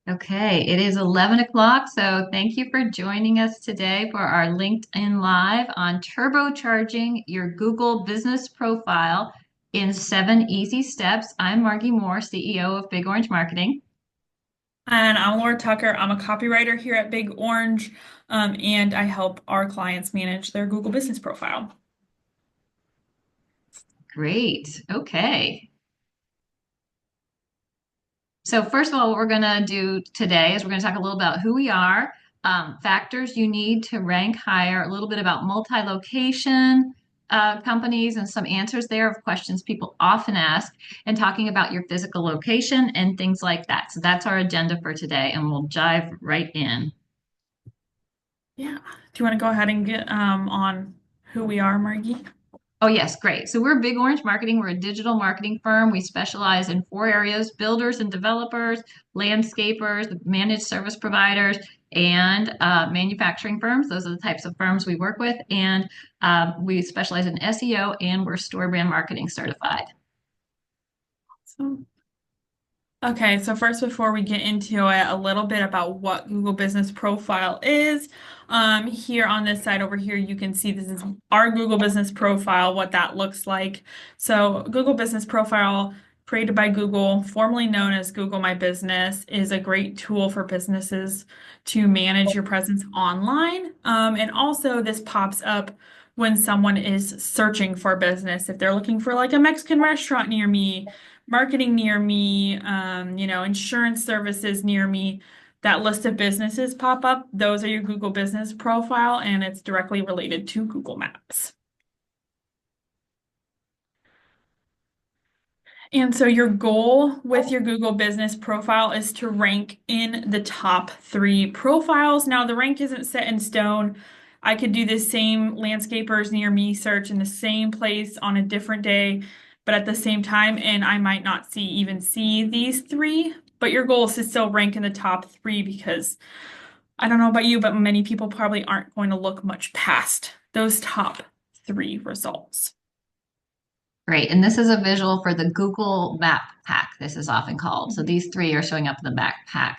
Okay, it is 11 o'clock, so thank you for joining us today for our LinkedIn Live on turbocharging your Google business profile in 7 easy steps. I'm Margie Moore, CEO of Big Orange Marketing. And I'm Laura Tucker. I'm a copywriter here at Big Orange, and I help our clients manage their Google business profile. Great. Okay. So first of all, what we're going to do today is we're going to talk a little about who we are, factors you need to rank higher, a little bit about multi-location companies and some answers there of questions people often ask, and talking about your physical location and things like that. So that's our agenda for today, and we'll dive right in. Yeah. Do you want to go ahead and get on who we are, Margie? Oh, yes, great. So we're Big Orange Marketing. We're a digital marketing firm. We specialize in 4 areas: builders and developers, landscapers, managed service providers, and manufacturing firms. Those are the types of firms we work with. And we specialize in SEO, and we're store brand marketing certified. So, okay, so first, before we get into it, a little bit about what Google Business Profile is. Here on this side over here, you can see this is our Google Business Profile, what that looks like. So, Google Business Profile, created by Google, formerly known as Google My Business, is a great tool for businesses to manage your presence online. And also, this pops up when someone is searching for a business. If they're looking for like a Mexican restaurant near me, marketing near me, insurance services near me, that list of businesses pop up. Those are your Google Business Profile, and it's directly related to Google Maps. And so your goal with your Google Business Profile is to rank in the top three profiles. Now, the rank isn't set in stone. I could do the same landscapers near me search in the same place on a different day, but at the same time, and I might not even see these three. But your goal is to still rank in the top three because I don't know about you, but many people probably aren't going to look much past those top three results. Great. And this is a visual for the Google Map Pack, this is often called. So these three are showing up in the backpack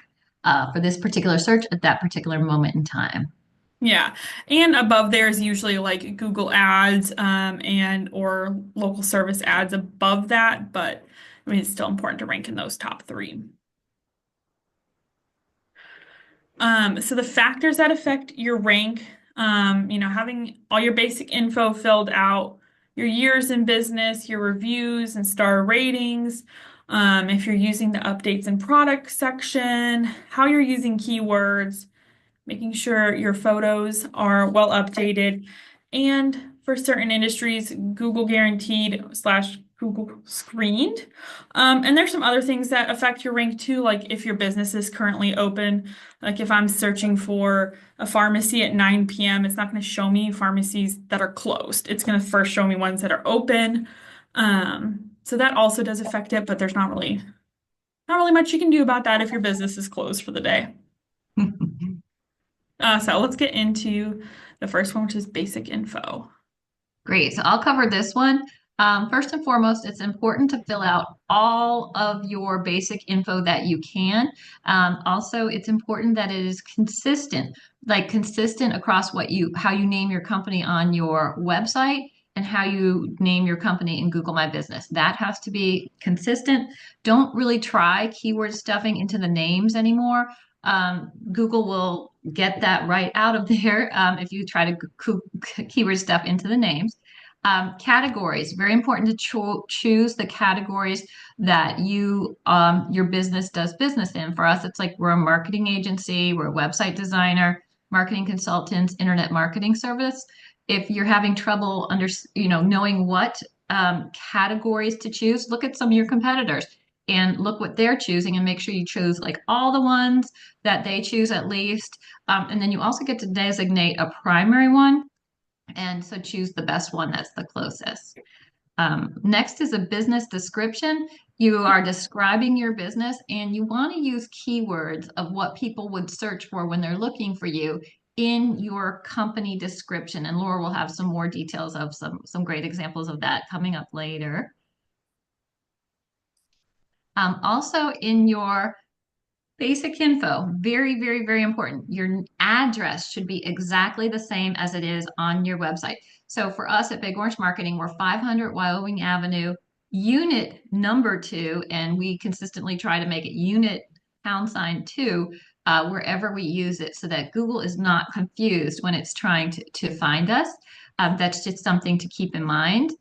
for this particular search at that particular moment in time. Yeah. And above there is usually like Google ads, and or local service ads above that, but I mean it's still important to rank in those top three. So the factors that affect your rank, having all your basic info filled out, your years in business, your reviews and star ratings, if you're using the updates and product section, how you're using keywords, making sure your photos are well updated. And for certain industries, Google guaranteed slash Google screened. And there's some other things that affect your rank too, like if your business is currently open. Like if I'm searching for a pharmacy at 9 p.m., it's not going to show me pharmacies that are closed. It's going to first show me ones that are open. So that also does affect it, but there's not really much you can do about that if your business is closed for the day. So let's get into the first one, which is basic info. Great. So I'll cover this one. First and foremost, it's important to fill out all of your basic info that you can. Also, it's important that it is consistent, like consistent across how you name your company on your website and how you name your company in Google My Business. That has to be consistent. Don't really try keyword stuffing into the names anymore. Google will get that right out of there if you try to keyword stuff into the names. Categories, very important to choose the categories that your business does business in. For us, it's like we're a marketing agency, we're a website designer, marketing consultants, internet marketing service. If you're having trouble knowing what categories to choose, look at some of your competitors and look what they're choosing and make sure you choose like all the ones that they choose at least. And then you also get to designate a primary one. And so choose the best one that's the closest. Next is a business description. You are describing your business and you want to use keywords of what people would search for when they're looking for you in your company description. And Laura will have some more details of some great examples of that coming up later. Also in your Basic info, very, very, very important. Your address should be exactly the same as it is on your website. So for us at Big Orange Marketing, we're 500 Wyoming Avenue, unit number 2, and we consistently try to make it unit #2 wherever we use it so that Google is not confused when it's trying to find us. That's just something to keep in mind.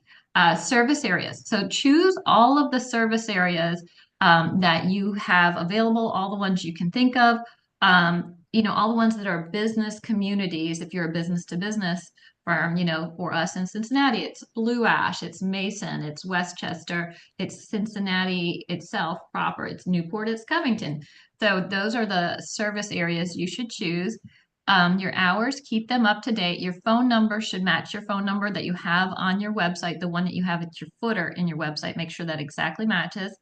Service areas. So choose all of the service areas that you have available, all the ones you can think of, all the ones that are business communities. If you're a business to business firm, for us in Cincinnati, it's Blue Ash, it's Mason, it's Westchester, it's Cincinnati itself proper, it's Newport, it's Covington. So those are the service areas you should choose. Your hours, keep them up to date. Your phone number should match your phone number that you have on your website, the one that you have at your footer in your website. Make sure that exactly matches.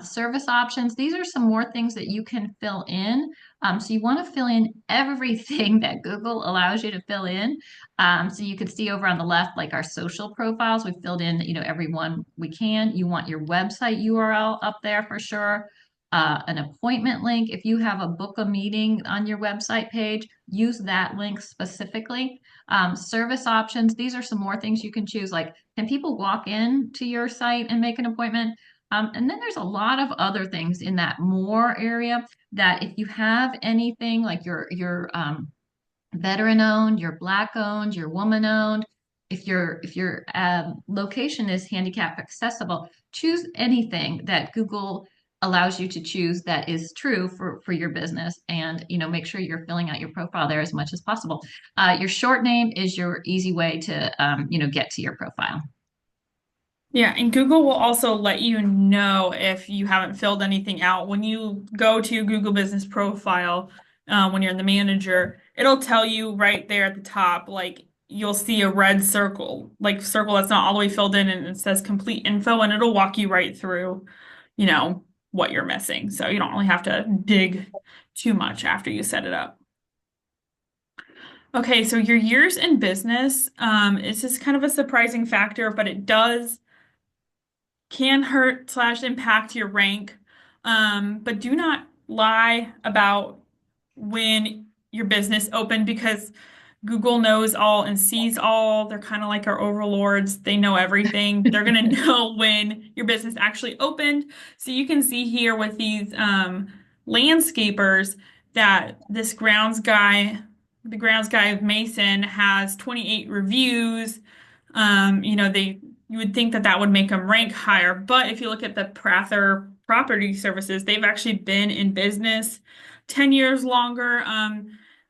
Service options, these are some more things that you can fill in. So you want to fill in everything that Google allows you to fill in. So you can see over on the left, like our social profiles, we've filled in, every one we can. You want your website URL up there for sure. An appointment link. If you have a book a meeting on your website page, use that link specifically. Service options, these are some more things you can choose. Like, can people walk in to your site and make an appointment? And then there's a lot of other things in that more area that if you have anything like your veteran owned, your black owned, your woman owned, if your location is handicap accessible, choose anything that Google allows you to choose that is true for your business, and make sure you're filling out your profile there as much as possible. Your short name is your easy way to get to your profile. Yeah, and Google will also let you know if you haven't filled anything out. When you go to Google Business Profile, when you're in the manager, it'll tell you right there at the top, like you'll see a red circle, like circle that's not all the way filled in, and it says complete info, and it'll walk you right through, you know, what you're missing. So you don't really have to dig too much after you set it up. Okay, so your years in business, it's just kind of a surprising factor, but it does can hurt slash impact your rank. But do not lie about when your business opened because Google knows all and sees all. They're kind of like our overlords. They know everything. They're going to know when your business actually opened. So you can see here with these landscapers that this the grounds guy of Mason has 28 reviews. You would think that that would make them rank higher, but if you look at the Prather Property Services, they've actually been in business 10 years longer.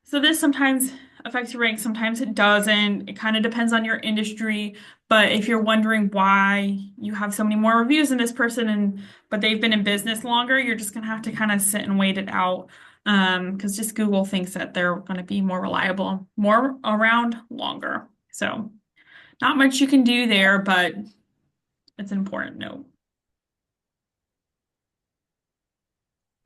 So this sometimes affects your rank, sometimes it doesn't. It kind of depends on your industry. But if you're wondering why you have so many more reviews than this person but they've been in business longer, you're just gonna have to kind of sit and wait it out. Because just Google thinks that they're going to be more reliable, more around longer. So not much you can do there, but it's an important note.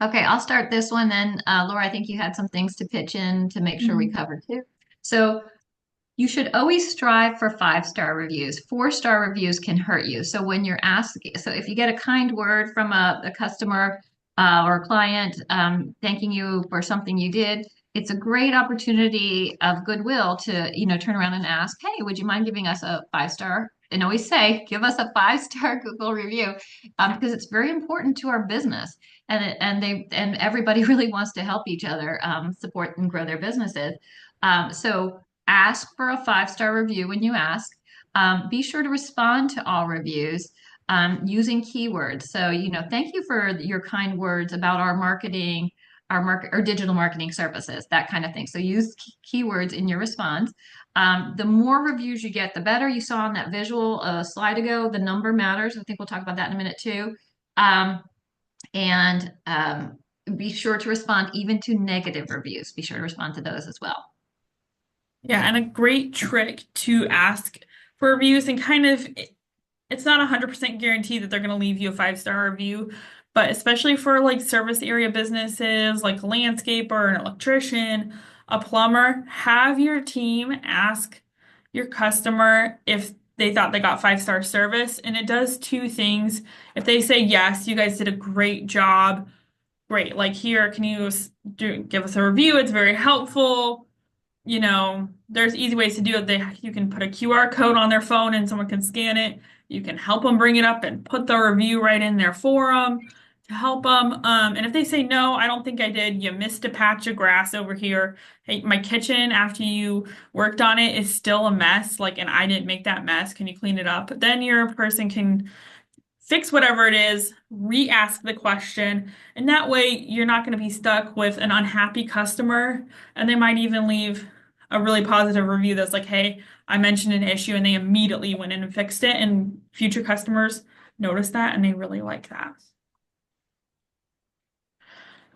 Okay, I'll start this one then. Laura, I think you had some things to pitch in to make sure we Mhm. covered too. So you should always strive for 5-star reviews. 4-star reviews can hurt you. So when you're asking, so if you get a kind word from a customer or a client thanking you for something you did, it's a great opportunity of goodwill to, turn around and ask, hey, would you mind giving us a 5-star? And always say, give us a 5-star Google review because it's very important to our business. And everybody really wants to help each other support and grow their businesses. So ask for a 5-star review when you ask. Be sure to respond to all reviews using keywords. So, thank you for your kind words about our marketing, our digital marketing services, that kind of thing. So use keywords in your response. The more reviews you get, the better. You saw on that visual slide ago, the number matters. I think we'll talk about that in a minute too. And be sure to respond even to negative reviews. Be sure to respond to those as well. Yeah, and a great trick to ask for reviews and kind of it's not 100% guaranteed that they're going to leave you a 5-star review, but especially for like service area businesses like a landscaper, an electrician, a plumber, have your team ask your customer if they thought they got 5-star service. And it does two things. If they say yes, you guys did a great job, great. Like here, can you give us a review? It's very helpful. There's easy ways to do it. You can put a QR code on their phone and someone can scan it. You can help them bring it up and put the review right in there for them to help them. And if they say, no, I don't think I did, you missed a patch of grass over here. Hey, my kitchen after you worked on it is still a mess. Like, and I didn't make that mess. Can you clean it up? Then your person can fix whatever it is, re-ask the question, and that way you're not going to be stuck with an unhappy customer, and they might even leave a really positive review that's like, hey, I mentioned an issue and they immediately went in and fixed it, and future customers notice that and they really like that.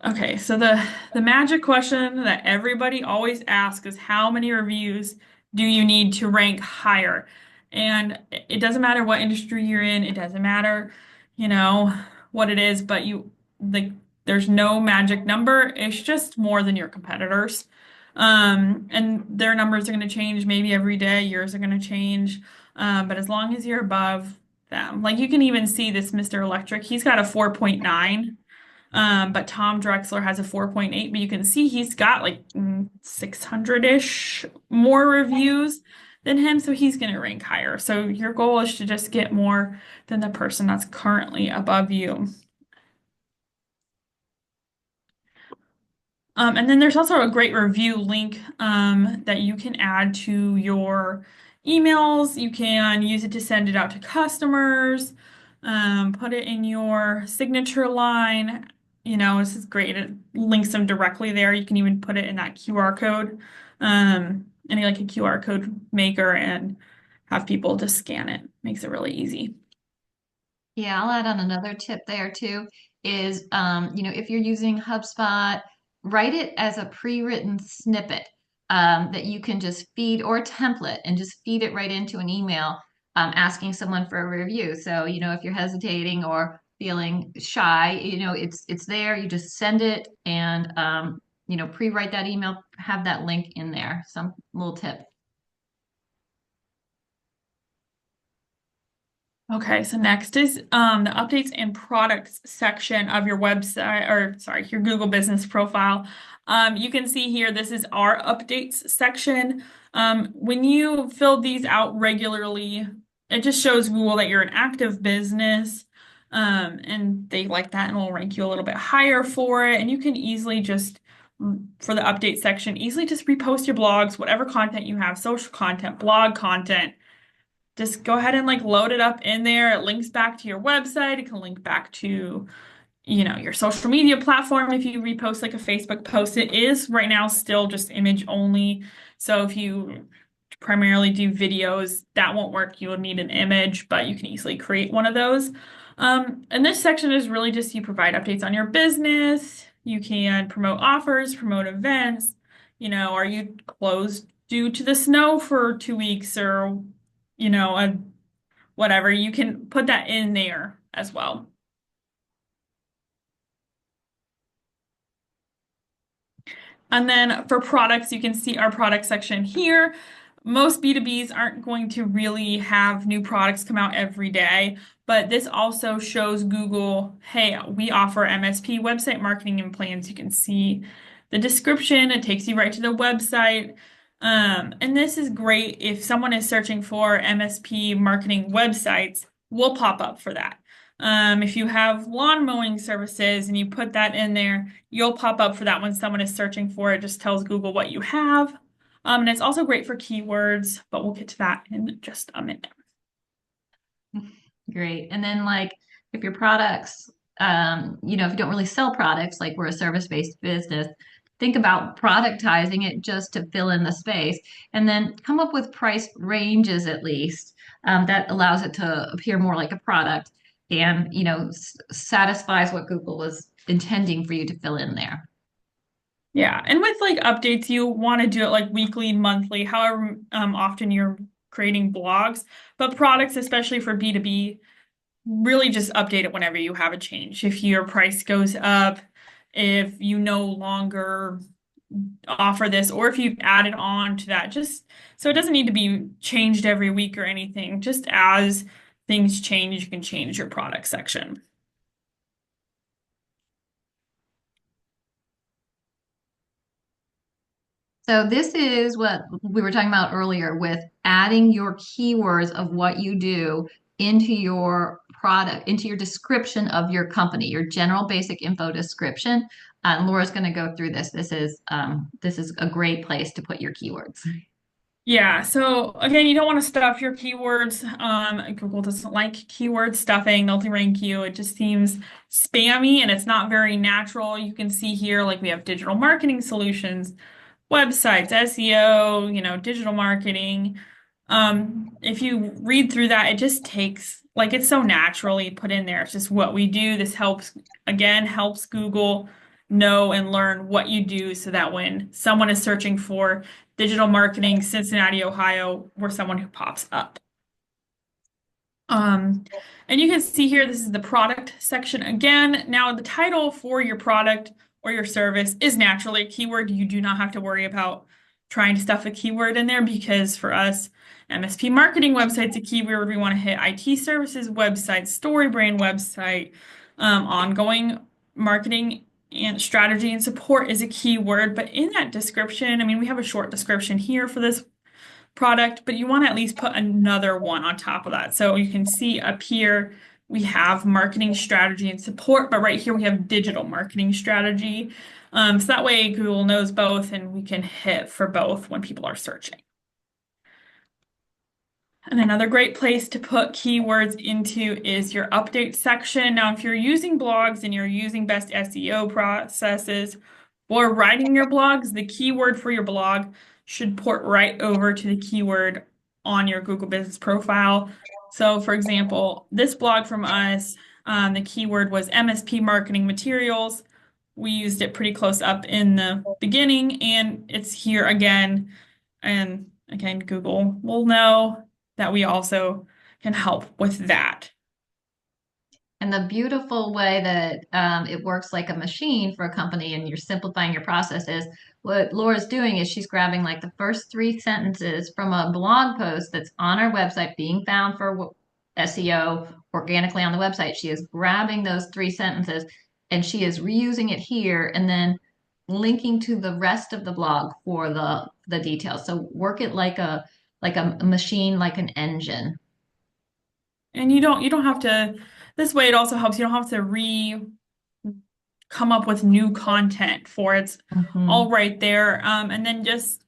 Okay, so the magic question that everybody always asks is how many reviews do you need to rank higher? And it doesn't matter what industry you're in, it doesn't matter, you know, what it is, but there's no magic number. It's just more than your competitors. And their numbers are going to change maybe every day, yours are going to change. But as long as you're above them, like you can even see this Mr. Electric, he's got a 4.9. But Tom Drexler has a 4.8, but you can see he's got like 600-ish more reviews than him, so he's going to rank higher. So your goal is to just get more than the person that's currently above you. And then there's also a great review link that you can add to your emails. You can use it to send it out to customers, put it in your signature line. This is great. It links them directly there. You can even put it in that QR code, any like a QR code maker and have people just scan it. Makes it really easy. Yeah, I'll add on another tip there too is if you're using HubSpot, write it as a pre-written snippet that you can just feed or a template and just feed it right into an email asking someone for a review. So, if you're hesitating or feeling shy, it's there. You just send it and pre-write that email, have that link in there. Some little tip. Okay, so next is the updates and products section of your website, or sorry, your Google Business profile. You can see here, this is our updates section. When you fill these out regularly, it just shows Google that you're an active business, and they like that and will rank you a little bit higher for it. And you can easily just, for the update section, easily just repost your blogs, whatever content you have, social content, blog content, just go ahead and like load it up in there. It links back to your website. It can link back to, your social media platform. If you repost like a Facebook post, it is right now still just image only. So if you primarily do videos, that won't work. You will need an image, but you can easily create one of those. And this section is really just you provide updates on your business. You can promote offers, promote events. Are you closed due to the snow for 2 weeks or a whatever, you can put that in there as well. And then for products, you can see our product section here. Most B2Bs aren't going to really have new products come out every day, but this also shows Google, hey, we offer MSP website marketing and plans. You can see the description. It takes you right to the website. And this is great if someone is searching for MSP marketing websites, we'll pop up for that. If you have lawn mowing services and you put that in there, you'll pop up for that when someone is searching for it. Just tells Google what you have. And it's also great for keywords, but we'll get to that in just a minute. Great. And then like if your products, if you don't really sell products, like we're a service-based business, think about productizing it just to fill in the space and then come up with price ranges at least that allows it to appear more like a product and, satisfies what Google was intending for you to fill in there. Yeah, and with like updates, you want to do it like weekly, monthly, however often you're creating blogs. But products, especially for B2B, really just update it whenever you have a change. If your price goes up, if you no longer offer this, or if you've added on to that, just so it doesn't need to be changed every week or anything. Just as things change, you can change your product section. So this is what we were talking about earlier with adding your keywords of what you do into your product, into your description of your company, your general basic info description. Laura's going to go through this. This is a great place to put your keywords. Yeah, so again, you don't want to stuff your keywords. Google doesn't like keyword stuffing. They'll rank you. It just seems spammy and it's not very natural. You can see here, like we have digital marketing solutions, websites, SEO, digital marketing. If you read through that, it just takes, like, it's so naturally put in there. It's just what we do. This helps Google know and learn what you do so that when someone is searching for digital marketing, Cincinnati, Ohio, we're someone who pops up. Um, and you can see here, this is the product section again. Now, the title for your product or your service is naturally a keyword. You do not have to worry about trying to stuff a keyword in there because for us, MSP marketing website's a keyword. We want to hit IT services website, story brand website, ongoing marketing and strategy and support is a keyword. But in that description, I mean, we have a short description here for this product, but you want to at least put another one on top of that. So you can see up here, we have marketing strategy and support, but right here we have digital marketing strategy. So that way Google knows both and we can hit for both when people are searching. And another great place to put keywords into is your update section. Now, if you're using blogs and you're using best SEO processes for writing your blogs, the keyword for your blog should port right over to the keyword on your Google Business profile. So, for example, this blog from us, the keyword was MSP marketing materials. We used it pretty close up in the beginning, and it's here again. And again, Google will know that we also can help with that. And the beautiful way that it works like a machine for a company and you're simplifying your process is what Laura's doing is she's grabbing like the first three sentences from a blog post that's on our website being found for SEO organically on the website. She is grabbing those three sentences and she is reusing it here and then linking to the rest of the blog for the details. So work it like a machine, like an engine. And you don't have to, this way it also helps you don't have to come up with new content for it's all Mhm. right there. And then just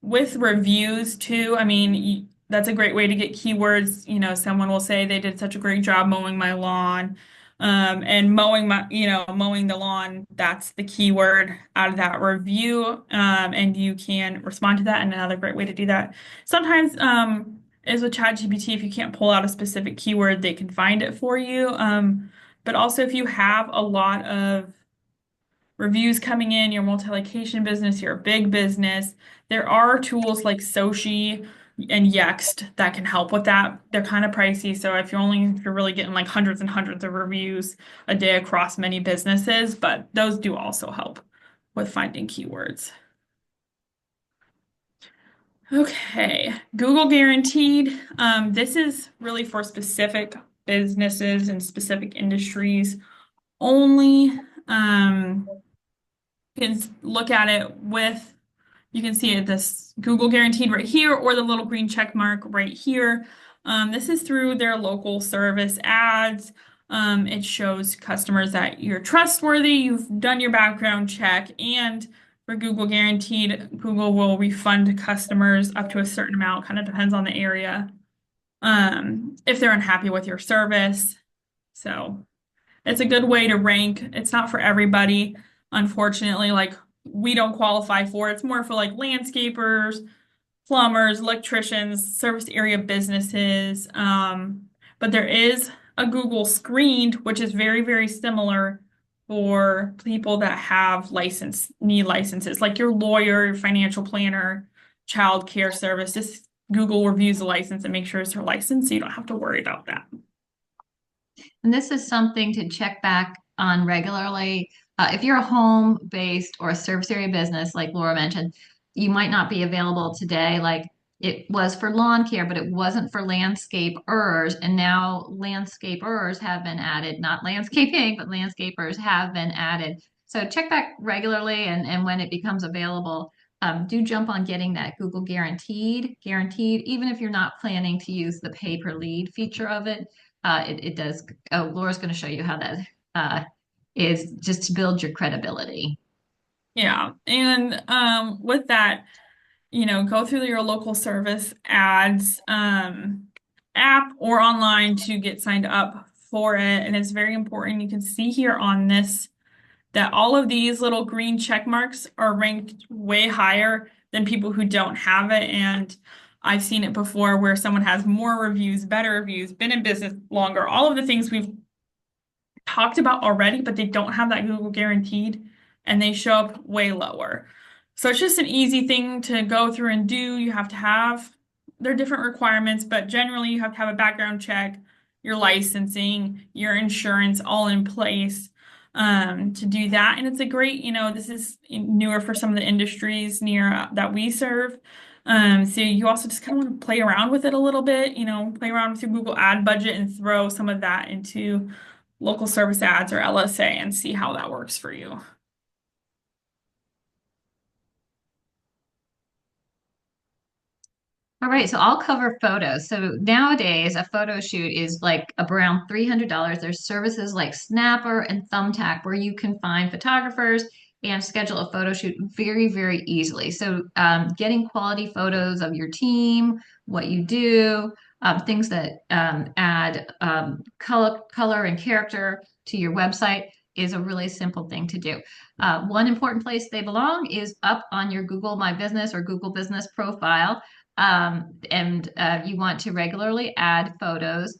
with reviews too, I mean, that's a great way to get keywords. Someone will say they did such a great job mowing my lawn. And mowing the lawn, that's the keyword out of that review. And you can respond to that. And another great way to do that sometimes is with ChatGPT. If you can't pull out a specific keyword, they can find it for you. But also if you have a lot of reviews coming in, your multi-location business, your big business. There are tools like Sochi and Yext that can help with that. They're kind of pricey, so if you're really getting like hundreds and hundreds of reviews a day across many businesses, but those do also help with finding keywords. Okay, Google Guaranteed. This is really for specific businesses and specific industries only. You can look at it with, you can see it, this Google Guaranteed right here, or the little green check mark right here. This is through their local service ads. It shows customers that you're trustworthy, you've done your background check, and for Google Guaranteed, Google will refund customers up to a certain amount, kind of depends on the area, if they're unhappy with your service. So it's a good way to rank. It's not for everybody, unfortunately. Like we don't qualify for it. It's more for like landscapers, plumbers, electricians, service area businesses. But there is a Google screened, which is very, very similar for people that need licenses, like your lawyer, your financial planner, child care service. Just Google reviews the license and make sure it's your license, so you don't have to worry about that. And this is something to check back on regularly. If you're a home-based or a service area business, like Laura mentioned, you might not be available today. Like it was for lawn care, but it wasn't for landscapers. And now landscapers have been added, not landscaping, but landscapers have been added. So check back regularly and when it becomes available. do jump on getting that Google guaranteed, even if you're not planning to use the pay per lead feature of it. It does. Oh, Laura's going to show you how that uh, is just to build your credibility. Yeah. And with that, go through your local service ads app or online to get signed up for it. And it's very important. You can see here on this that all of these little green check marks are ranked way higher than people who don't have it. And I've seen it before where someone has more reviews, better reviews, been in business longer, all of the things we've talked about already, but they don't have that Google guaranteed and they show up way lower. So it's just an easy thing to go through and do. You have to have, there are different requirements, but generally you have to have a background check, your licensing, your insurance all in place to do that. And it's a great, this is newer for some of the industries near that we serve. So you also just kind of want to play around with it a little bit, play around with your Google ad budget and throw some of that into local service ads or LSA and see how that works for you. All right, so I'll cover photos. So nowadays, a photo shoot is like around $300. There's services like Snapper and Thumbtack where you can find photographers and schedule a photo shoot very, very easily. So getting quality photos of your team, what you do, things that add color and character to your website is a really simple thing to do. One important place they belong is up on your Google My Business or Google Business profile, and you want to regularly add photos,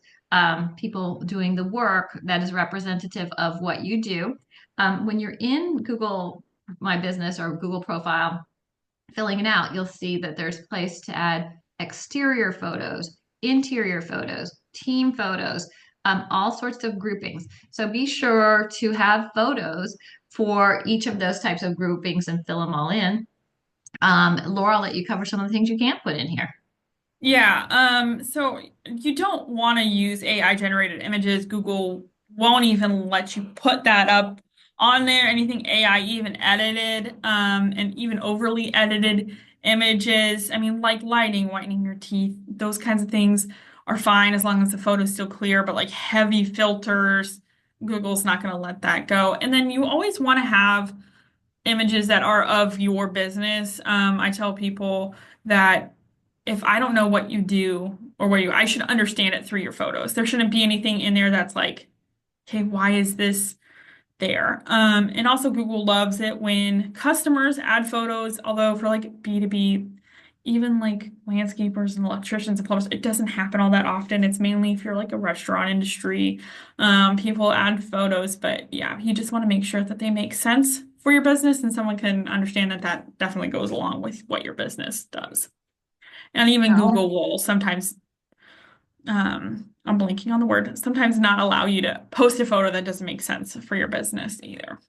people doing the work that is representative of what you do. When you're in Google My Business or Google profile, filling it out, you'll see that there's a place to add exterior photos, interior photos, team photos, all sorts of groupings. So be sure to have photos for each of those types of groupings and fill them all in. Laura, I'll let you cover some of the things you can't put in here. Yeah, so you don't want to use AI generated images. Google won't even let you put that up on there. Anything AI even edited, and even overly edited images. I mean, like lighting, whitening your teeth, those kinds of things are fine as long as the photo's still clear, but like heavy filters, Google's not going to let that go. And then you always want to have images that are of your business. I tell people that if I don't know what you do or where I should understand it through your photos. There shouldn't be anything in there that's like, okay, why is this there? And also Google loves it when customers add photos, although for like B2B, even like landscapers and electricians and plumbers, it doesn't happen all that often. It's mainly if you're like a restaurant industry, people add photos, but yeah, you just want to make sure that they make sense for your business and someone can understand that that definitely goes along with what your business does. And even Oh, Google will sometimes, I'm blanking on the word, sometimes not allow you to post a photo that doesn't make sense for your business either.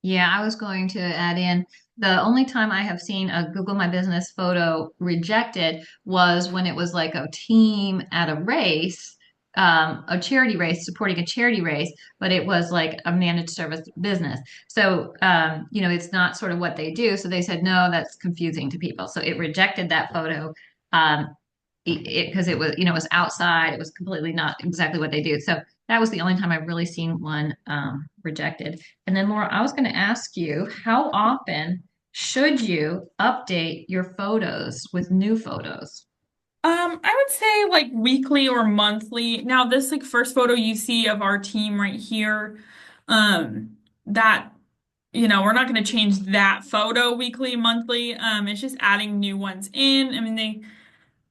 yeah, I was going to add in the only time I have seen a Google My Business photo rejected was when it was like a team at a race, a charity race, supporting a charity race, but it was like a managed service business. So, it's not sort of what they do. So they said, no, that's confusing to people. So it rejected that photo. Um, because it was, it was outside. It was completely not exactly what they do. So that was the only time I've really seen one rejected. And then Laura, I was going to ask you, how often should you update your photos with new photos? I would say like weekly or monthly. Now, this like first photo you see of our team right here, that we're not going to change that photo weekly, monthly. It's just adding new ones in. I mean,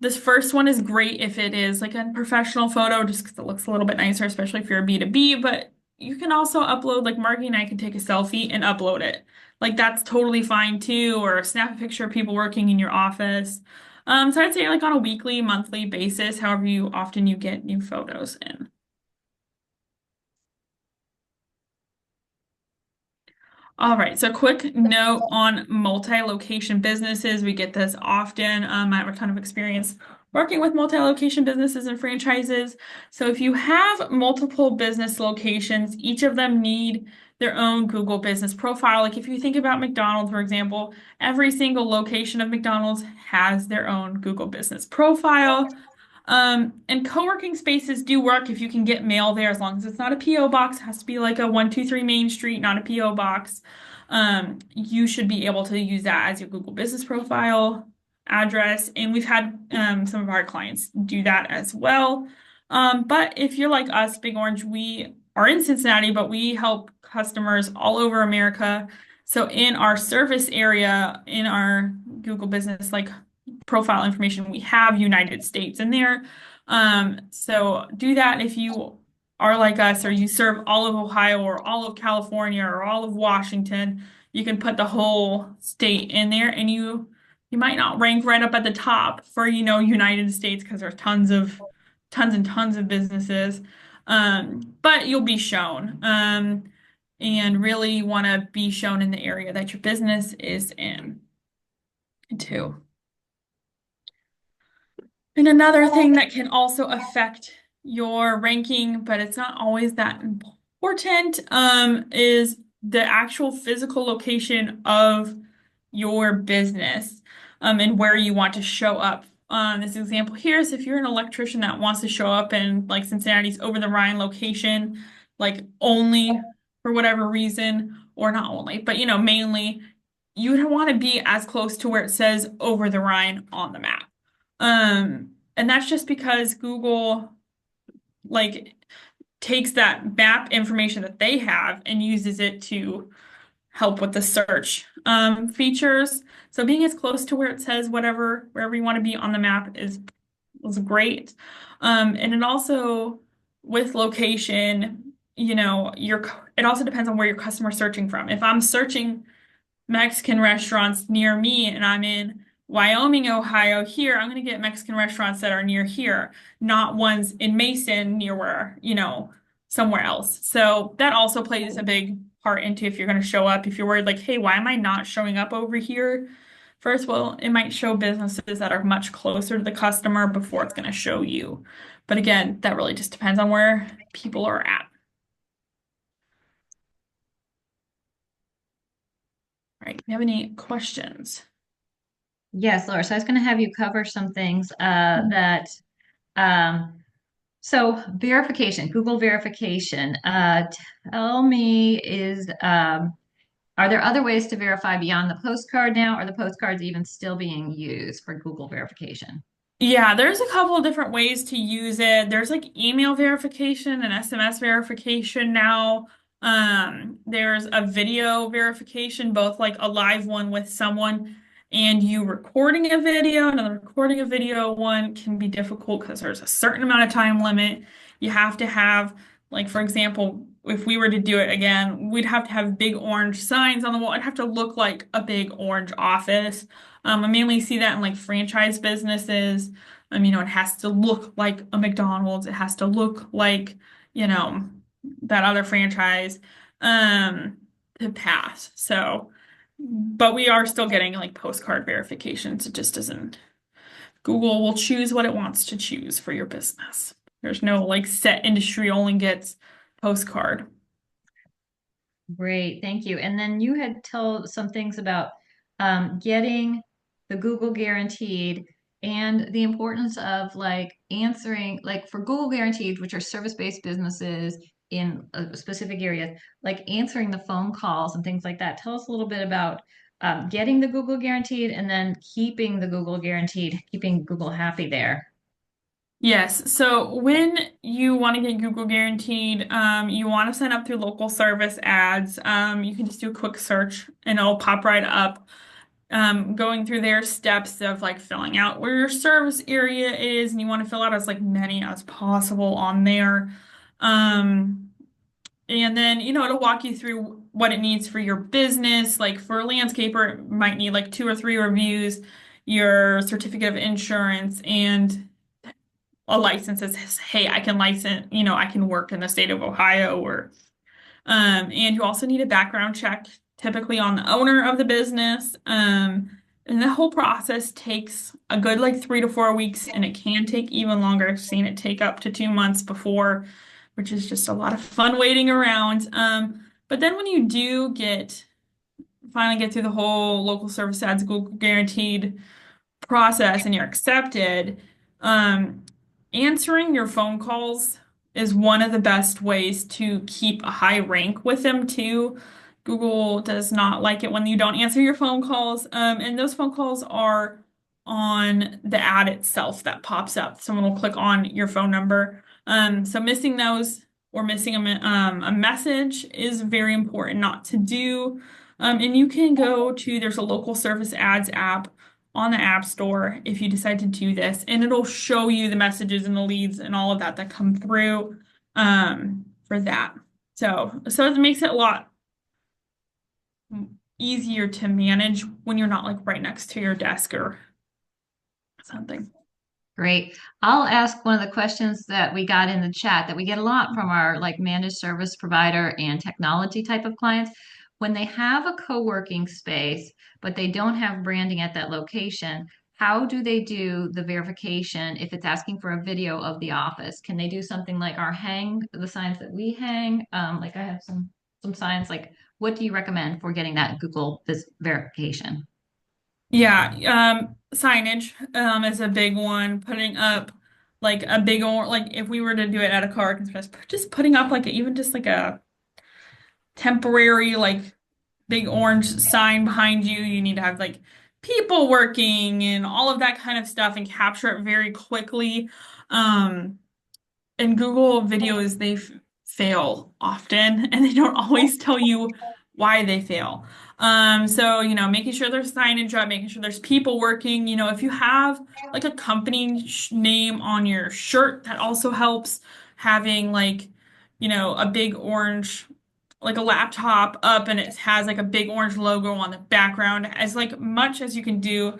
this first one is great if it is like a professional photo, just because it looks a little bit nicer, especially if you're a B2B, but you can also upload, like Marky and I can take a selfie and upload it. Like that's totally fine too, or snap a picture of people working in your office. So I'd say like on a weekly, monthly basis, however you often you get new photos in. All right, so quick note on multi-location businesses. We get this often. I have a ton of experience working with multi-location businesses and franchises. So if you have multiple business locations, each of them need their own Google business profile. Like if you think about McDonald's, for example, every single location of McDonald's has their own Google business profile. And co-working spaces do work if you can get mail there as long as it's not a PO box. It has to be like a 123 Main Street, not a PO box. You should be able to use that as your Google business profile address. And we've had some of our clients do that as well. But if you're like us, Big Orange, we are in Cincinnati, but we help customers all over America. So in our service area, in our Google business, like profile information, we have United States in there. So do that if you are like us or you serve all of Ohio or all of California or all of Washington. You can put the whole state in there and you might not rank right up at the top for, United States because there's tons and tons of businesses. But you'll be shown. And really want to be shown in the area that your business is in too. And another thing that can also affect your ranking, but it's not always that important, is the actual physical location of your business, and where you want to show up. This example here is if you're an electrician that wants to show up in like Cincinnati's over the Rhine location, like only for whatever reason, or not only, but mainly, you would want to be as close to where it says over the Rhine on the map. And that's just because Google like takes that map information that they have and uses it to help with the search features. So being as close to where it says wherever you want to be on the map is great. And it also with location, it also depends on where your customer's searching from. If I'm searching Mexican restaurants near me and I'm in Wyoming, Ohio, here, I'm going to get Mexican restaurants that are near here, not ones in Mason near where, somewhere else. So that also plays a big part into if you're going to show up. If you're worried, like, hey, why am I not showing up over here? First, well, it might show businesses that are much closer to the customer before it's going to show you. But again, that really just depends on where people are at. All right, do you have any questions? Yes, Laura. So I was going to have you cover some things that um, so verification, Google verification. Tell me, are there other ways to verify beyond the postcard now? Are the postcards even still being used for Google verification? Yeah, there's a couple of different ways to use it. There's like email verification and SMS verification now. There's a video verification, both like a live one with someone and you recording a video. Another recording a video one can be difficult because there's a certain amount of time limit. You have to have, like, for example, if we were to do it again, we'd have to have big orange signs on the wall. It'd have to look like a big orange office. I mainly see that in like franchise businesses. It has to look like a McDonald's. It has to look like, you know, that other franchise, to pass. So, but we are still getting like postcard verifications. It just doesn't, Google will choose what it wants to choose for your business. There's no like set industry only gets postcard. Great, thank you. And then you had told some things about getting the Google guaranteed and the importance of like answering, like for Google guaranteed, which are service-based businesses in specific areas, like answering the phone calls and things like that. Tell us a little bit about getting the Google guaranteed and then keeping the Google guaranteed, keeping Google happy there. Yes. So when you want to get Google guaranteed, you want to sign up through local service ads. You can just do a quick search and it'll pop right up. Going through their steps of like filling out where your service area is, and you want to fill out as like many as possible on there. Um, and then, it'll walk you through what it needs for your business. Like for a landscaper, it might need like 2 or 3 reviews, your certificate of insurance, and a license that says, hey, I can license, I can work in the state of Ohio or and you also need a background check, typically on the owner of the business. And the whole process takes a good like 3 to 4 weeks, and it can take even longer. I've seen it take up to 2 months before, which is just a lot of fun waiting around. But then when you do finally get through the whole local service ads Google guaranteed process and you're accepted, um, answering your phone calls is one of the best ways to keep a high rank with them too. Google does not like it when you don't answer your phone calls. And those phone calls are on the ad itself that pops up. Someone will click on your phone number. So missing those or missing a message is very important not to do. And you can go to, there's a local service ads app on the App Store if you decide to do this, and it'll show you the messages and the leads and all of that that come through for that. So it makes it a lot easier to manage when you're not like right next to your desk or something. Great. I'll ask one of the questions that we got in the chat that we get a lot from our like managed service provider and technology type of clients. When they have a co-working space, but they don't have branding at that location, how do they do the verification if it's asking for a video of the office? Can they do something like our hang, the signs that we hang? Like I have some signs. Like, what do you recommend for getting that Google this verification? Yeah, signage is a big one. Putting up like a big or like if we were to do it at a car express, just putting up like even just like a temporary like big orange sign behind you. You need to have like people working and all of that kind of stuff and capture it very quickly. Um, and Google videos, fail often and they don't always tell you why they fail. So, making sure there's signage up, making sure there's people working. If you have like a company name on your shirt, that also helps. Having like, a big orange, like a laptop up and it has like a big orange logo on the background, as like much as you can do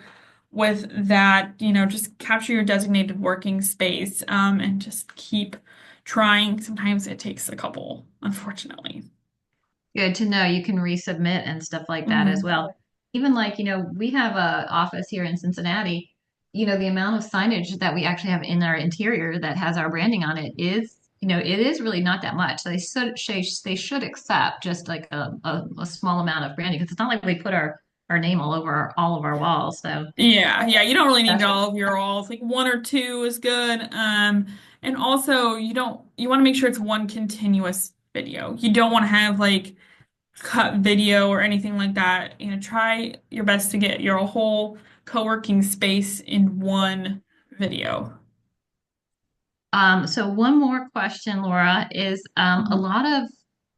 with that, just capture your designated working space, and just keep trying. Sometimes it takes a couple, unfortunately. Good to know you can resubmit and stuff like that as Mhm. well. Even like, we have a office here in Cincinnati. The amount of signage that we actually have in our interior that has our branding on it is, it is really not that much. So they should accept just like a small amount of branding because it's not like we put our name all over all of our walls. So Yeah, you don't really need that's all of your alls. Like one or two is good. And also you want to make sure it's one continuous video. You don't want to have like cut video or anything like that. Try your best to get your whole co-working space in one video. So one more question, Laura, is a Mhm. lot of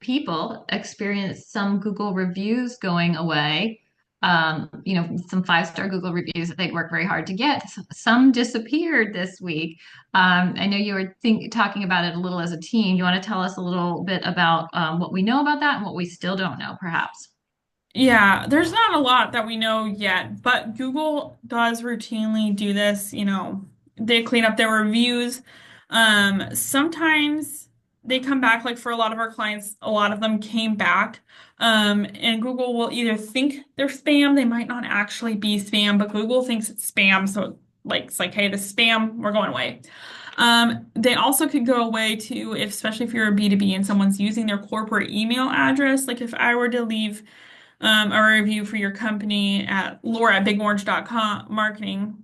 people experience some Google reviews going away. Some five-star Google reviews that they work very hard to get. Some disappeared this week. I know you were talking about it a little as a team. You want to tell us a little bit about what we know about that and what we still don't know, perhaps? Yeah, there's not a lot that we know yet, but Google does routinely do this. They clean up their reviews. Sometimes they come back, like for a lot of our clients, a lot of them came back. And Google will either think they're spam, they might not actually be spam, but Google thinks it's spam. So like it's like, hey, the spam, we're going away. They also could go away too, especially if you're a B2B and someone's using their corporate email address. Like if I were to leave a review for your company at laura@bigorange.com marketing,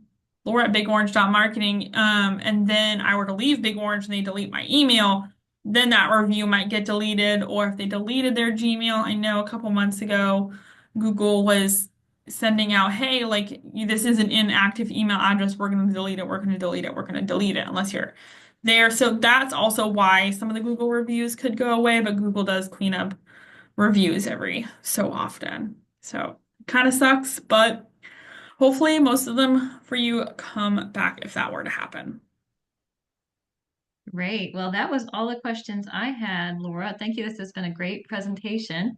laura@bigorange.marketing, and then I were to leave Big Orange and they delete my email, then that review might get deleted. Or if they deleted their Gmail, I know a couple months ago, Google was sending out, hey, like this is an inactive email address. We're going to delete it. We're going to delete it. We're going to delete it unless you're there. So that's also why some of the Google reviews could go away, but Google does clean up reviews every so often. So kind of sucks, but hopefully most of them for you come back if that were to happen. Great. Well, that was all the questions I had, Laura. Thank you. This has been a great presentation.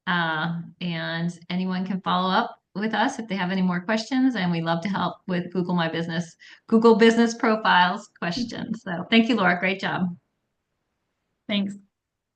And anyone can follow up with us if they have any more questions, and we love to help with Google Business Profiles questions. So thank you, Laura. Great job. Thanks.